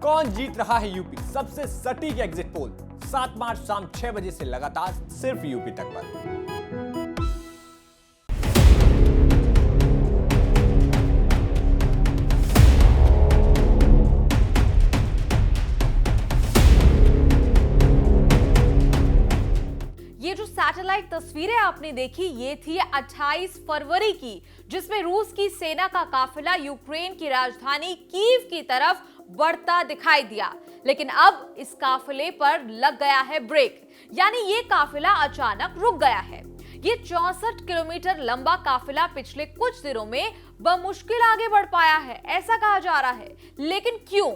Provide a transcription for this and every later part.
कौन जीत रहा है यूपी, सबसे सटीक एग्जिट पोल 7 मार्च शाम 6 बजे से लगातार सिर्फ यूपी तक पर। ये जो सैटेलाइट तस्वीरें आपने देखी ये थी 28 फरवरी की, जिसमें रूस की सेना का काफिला यूक्रेन की राजधानी कीव की तरफ बढ़ता दिखाई दिया। लेकिन अब इस काफिले पर लग गया है ब्रेक, यानी ये काफिला अचानक रुक गया है। ये 64 किलोमीटर लंबा काफिला पिछले कुछ दिनों में बमुश्किल आगे बढ़ पाया है, ऐसा कहा जा रहा है। लेकिन क्यों?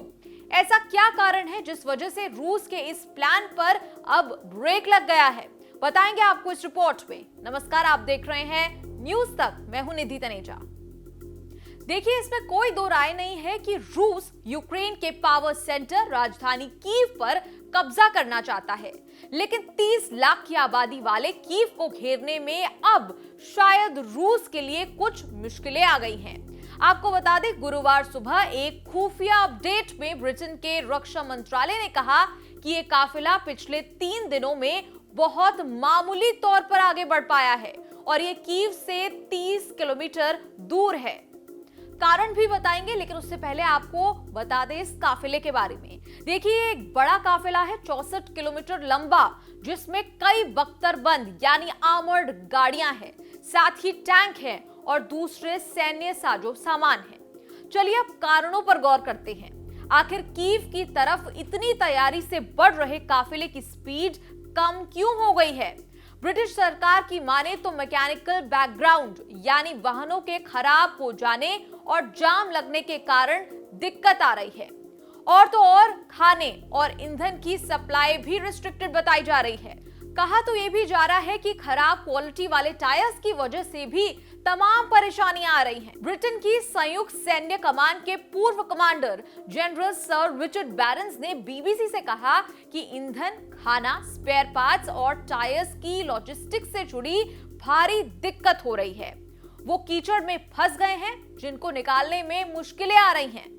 ऐसा क्या कारण है जिस वजह से रूस के इस प्लान पर अब ब्रेक लग गया है? बताएंगे आपको इस रिपोर्ट में। नमस्कार, आप देख रहे हैं न्यूज तक, मैं हूं निधि तनेजा। देखिए, इसमें कोई दो राय नहीं है कि रूस यूक्रेन के पावर सेंटर राजधानी कीव पर कब्जा करना चाहता है। लेकिन 30 लाख की आबादी वाले कीव को घेरने में अब शायद रूस के लिए कुछ मुश्किलें आ गई हैं। आपको बता दें, गुरुवार सुबह एक खुफिया अपडेट में ब्रिटेन के रक्षा मंत्रालय ने कहा कि यह काफिला पिछले 3 दिनों में बहुत मामूली तौर पर आगे बढ़ पाया है और ये कीव से 30 किलोमीटर दूर है। कारण भी बताएंगे, लेकिन उससे पहले आपको बता दें इस काफिले के बारे में। देखिए, एक बड़ा काफिला है 64 किलोमीटर लंबा, जिसमें कई बख्तरबंद यानी आर्मर्ड गाड़ियां हैं, साथ ही टैंक हैं और दूसरे सैन्य साजो सामान हैं। चलिए अब कारणों पर गौर करते हैं। आखिर कीव की तरफ इतनी तैयारी से बढ़ रहे काफिले की स्पीड कम क्यों हो गई है? ब्रिटिश सरकार की माने तो मैकेनिकल बैकग्राउंड यानी वाहनों के खराब हो जाने और जाम लगने के कारण दिक्कत आ रही है। और तो और खाने और ईंधन की सप्लाई भी रिस्ट्रिक्टेड बताई जा रही है। कहा तो ये भी जा रहा है कि खराब क्वालिटी वाले टायर्स की वजह से भी तमाम परेशानियां आ रही हैं। ब्रिटेन की संयुक्त सैन्य कमान के पूर्व commander general sir Richard barons ने बीबीसी से कहा कि ईंधन, खाना, स्पेयर पार्ट्स और टायर्स की लॉजिस्टिक्स से जुड़ी भारी दिक्कत हो रही है। वो कीचड़ में फंस गए हैं, जिनको निकालने में मुश्किलें आ रही हैं।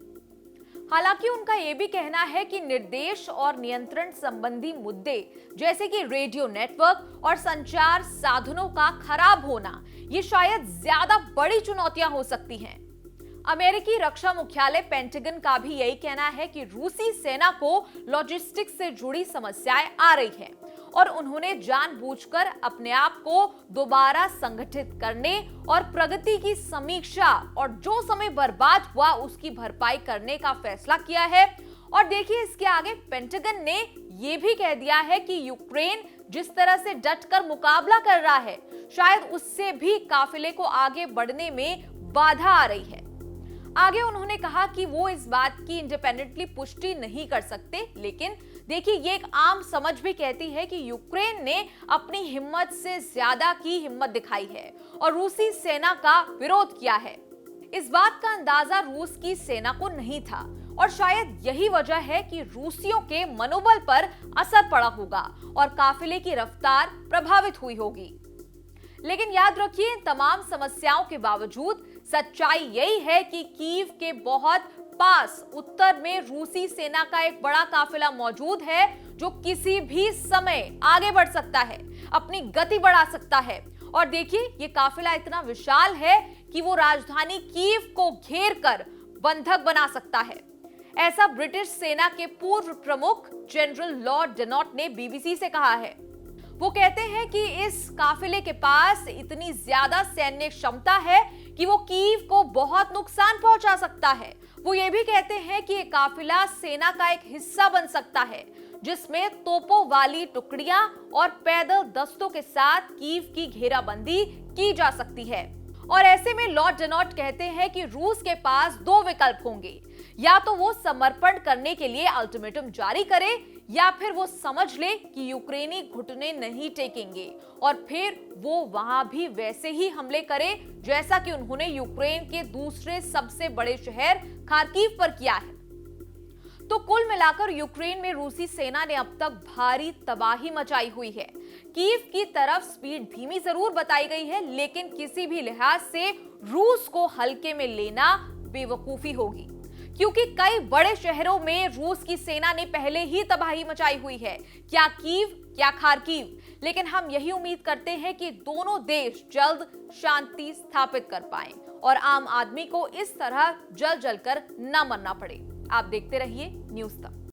हालांकि उनका यह भी कहना है कि निर्देश और नियंत्रण संबंधी मुद्दे जैसे कि रेडियो नेटवर्क और संचार साधनों का खराब होना ये शायद ज्यादा बड़ी चुनौतियां हो सकती हैं। अमेरिकी रक्षा मुख्यालय पेंटागन का भी यही कहना है कि रूसी सेना को लॉजिस्टिक्स से जुड़ी समस्याएं आ रही हैं और उन्होंने जानबूझकर अपने आप को दोबारा संगठित करने और प्रगति की समीक्षा और जो समय बर्बाद हुआ उसकी भरपाई करने का फैसला किया है। और देखिए, इसके आगे पेंटागन ने यह भी कह दिया है कि यूक्रेन जिस तरह से डटकर मुकाबला कर रहा है, शायद उससे भी काफिले को आगे बढ़ने में बाधा आ रही है। आगे उन्होंने कहा कि वो इस बात की इंडिपेंडेंटली पुष्टि नहीं कर सकते, लेकिन देखिए, ये एक आम समझ भी कहती है कि यूक्रेन ने अपनी हिम्मत से ज्यादा की हिम्मत दिखाई है और रूसी सेना का विरोध किया है। इस बात का अंदाजा रूस की सेना को नहीं था और शायद यही वजह है कि रूसियों के मनोबल पर असर पड़ा होगा और काफिले की रफ्तार प्रभावित हुई होगी। लेकिन याद रखिए, इन तमाम समस्याओं के बावजूद सच्चाई यही है कि कीव के बहुत पास उत्तर में रूसी सेना का एक बड़ा काफिला मौजूद है, जो किसी भी समय आगे बढ़ सकता है, अपनी गति बढ़ा सकता है। और देखिए, ये काफिला इतना विशाल है कि वो राजधानी कीव को घेर कर बंधक बना सकता है। ऐसा ब्रिटिश सेना के पूर्व प्रमुख जनरल लॉर्ड डेनॉट ने बीबीसी से कहा है। वो कहते हैं कि इस काफिले के पास इतनी ज्यादा सैन्य क्षमता है कि वो कीव को बहुत नुकसान पहुंचा सकता है। वो ये भी कहते हैं कि ये काफिला सेना का एक हिस्सा बन सकता है, जिसमें तोपों वाली टुकड़ियां और पैदल दस्तों के साथ कीव की घेराबंदी की जा सकती है। और ऐसे में लॉर्ड डेनॉट कहते हैं कि रूस के पास 2 विकल्प होंगे, या तो वो समर्पण करने के लिए अल्टीमेटम जारी करे या फिर वो समझ ले कि यूक्रेनी घुटने नहीं टेकेंगे और फिर वो वहां भी वैसे ही हमले करे जैसा कि उन्होंने यूक्रेन के दूसरे सबसे बड़े शहर खार्किव पर किया है। तो कुल मिलाकर यूक्रेन में रूसी सेना ने अब तक भारी तबाही मचाई हुई है। कीव की तरफ स्पीड धीमी जरूर बताई गई है, लेकिन किसी भी लिहाज से रूस को हल्के में लेना बेवकूफी होगी, क्योंकि कई बड़े शहरों में रूस की सेना ने पहले ही तबाही मचाई हुई है, क्या कीव, क्या खार्किव। लेकिन हम यही उम्मीद करते हैं कि दोनों देश जल्द शांति स्थापित कर पाएं और आम आदमी को इस तरह जल जल कर न मरना पड़े। आप देखते रहिए न्यूज़ तक।